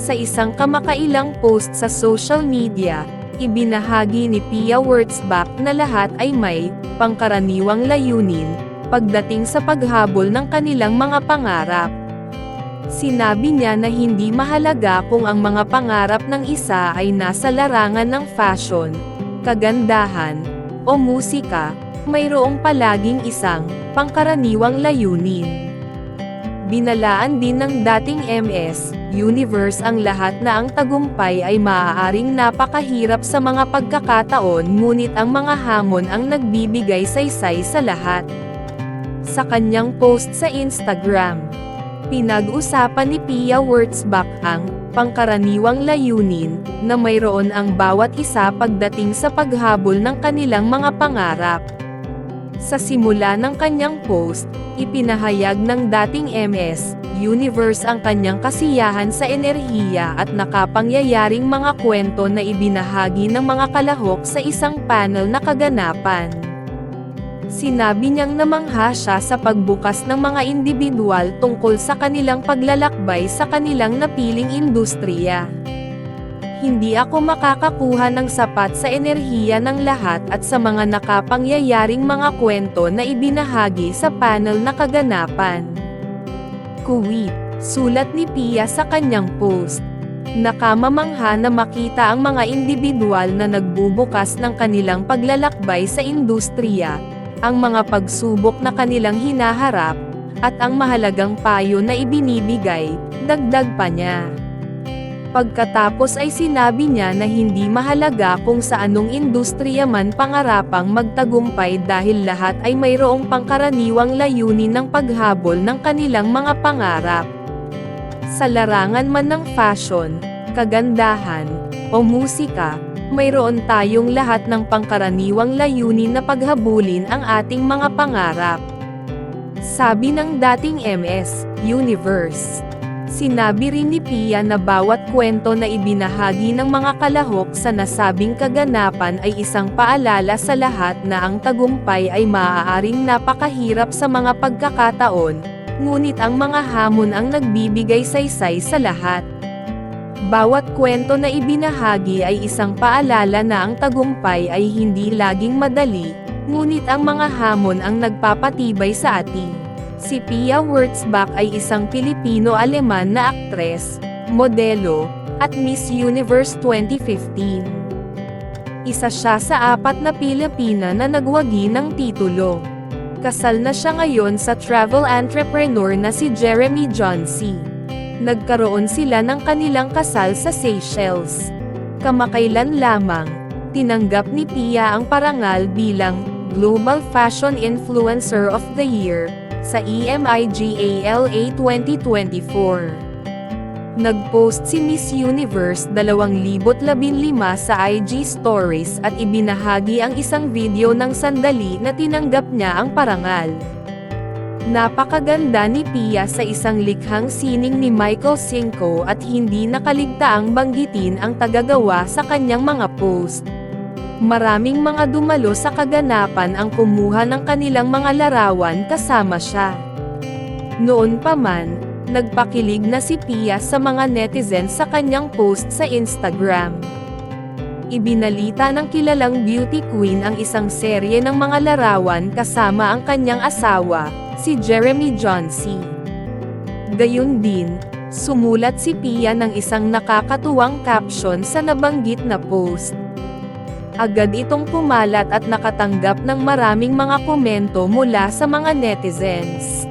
Sa isang kamakailang post sa social media, ibinahagi ni Pia Wurtzbach na lahat ay may pangkaraniwang layunin pagdating sa paghabol ng kanilang mga pangarap. Sinabi niya na hindi mahalaga kung ang mga pangarap ng isa ay nasa larangan ng fashion, kagandahan, o musika, mayroong palaging isang pangkaraniwang layunin. Binalaan din ng dating Miss Universe ang lahat na ang tagumpay ay maaaring napakahirap sa mga pagkakataon, ngunit ang mga hamon ang nagbibigay saysay sa lahat. Sa kanyang post sa Instagram, pinag-usapan ni Pia Wurtzbach ang pangkaraniwang layunin na mayroon ang bawat isa pagdating sa paghabol ng kanilang mga pangarap. Sa simula ng kanyang post, ipinahayag ng dating Miss Universe ang kanyang kasiyahan sa enerhiya at nakapangyayaring mga kwento na ibinahagi ng mga kalahok sa isang panel na kaganapan. Sinabi niyang namangha siya sa pagbukas ng mga indibidwal tungkol sa kanilang paglalakbay sa kanilang napiling industriya. Hindi ako makakakuha ng sapat sa enerhiya ng lahat at sa mga nakapangyayaring mga kwento na ibinahagi sa panel na kaganapan. Kuwit, sulat ni Pia sa kanyang post. Nakamamangha na makita ang mga indibidwal na nagbubukas ng kanilang paglalakbay sa industriya, ang mga pagsubok na kanilang hinaharap, at ang mahalagang payo na ibinibigay, dagdag pa niya. Pagkatapos ay sinabi niya na hindi mahalaga kung sa anong industriya man pangarapang magtagumpay dahil lahat ay mayroong pangkaraniwang layunin ng paghabol ng kanilang mga pangarap. Sa larangan man ng fashion, kagandahan, o musika, mayroon tayong lahat ng pangkaraniwang layunin na paghabulin ang ating mga pangarap. Sabi ng dating Miss Universe. Sinabi rin ni Pia na bawat kwento na ibinahagi ng mga kalahok sa nasabing kaganapan ay isang paalala sa lahat na ang tagumpay ay maaaring napakahirap sa mga pagkakataon, ngunit ang mga hamon ang nagbibigay saysay sa lahat. Bawat kwento na ibinahagi ay isang paalala na ang tagumpay ay hindi laging madali, ngunit ang mga hamon ang nagpapatibay sa atin. Si Pia Wurtzbach ay isang Pilipino-Aleman na aktres, modelo, at Miss Universe 2015. Isa siya sa 4 na Pilipina na nagwagi ng titulo. Kasal na siya ngayon sa travel entrepreneur na si Jeremy Johnson. Nagkaroon sila ng kanilang kasal sa Seychelles. Kamakailan lamang, tinanggap ni Pia ang parangal bilang Global Fashion Influencer of the Year sa EMEGALA 2024. Nag-post si Miss Universe 2015 sa IG Stories at ibinahagi ang isang video ng sandali na tinanggap niya ang parangal. Napakaganda ni Pia sa isang likhang sining ni Michael Cinco at hindi nakaligtaang banggitin ang tagagawa sa kanyang mga post. Maraming mga dumalo sa kaganapan ang kumuha ng kanilang mga larawan kasama siya. Noon pa man, nagpakilig na si Pia sa mga netizens sa kanyang post sa Instagram. Ibinalita ng kilalang beauty queen ang isang serye ng mga larawan kasama ang kanyang asawa, si Jeremy Johnson. Gayun din, sumulat si Pia ng isang nakakatuwang caption sa nabanggit na post. Agad itong pumalat at nakatanggap ng maraming mga komento mula sa mga netizens.